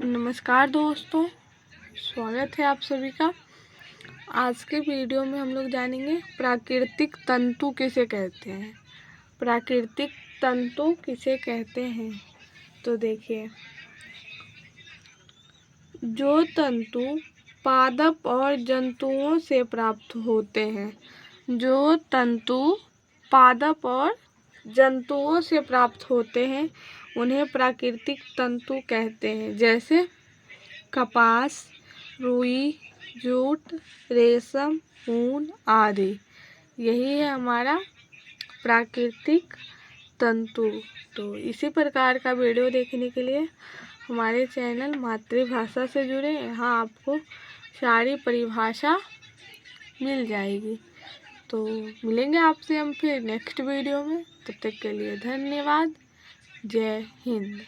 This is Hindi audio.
नमस्कार दोस्तों, स्वागत है आप सभी का। आज के वीडियो में हम लोग जानेंगे प्राकृतिक तंतु किसे कहते हैं। प्राकृतिक तंतु किसे कहते हैं तो देखिए, जो तंतु पादप और जंतुओं से प्राप्त होते हैं। जो तंतु पादप और जंतुओं से प्राप्त होते हैं उन्हें प्राकृतिक तंतु कहते हैं, जैसे कपास, रुई, जूट, रेशम, ऊन आदि। यही है हमारा प्राकृतिक तंतु। तो इसी प्रकार का वीडियो देखने के लिए हमारे चैनल मातृभाषा से जुड़े। यहाँ आपको सारी परिभाषा मिल जाएगी। तो मिलेंगे आपसे हम फिर नेक्स्ट वीडियो में। तब तक के लिए धन्यवाद। जय हिंद।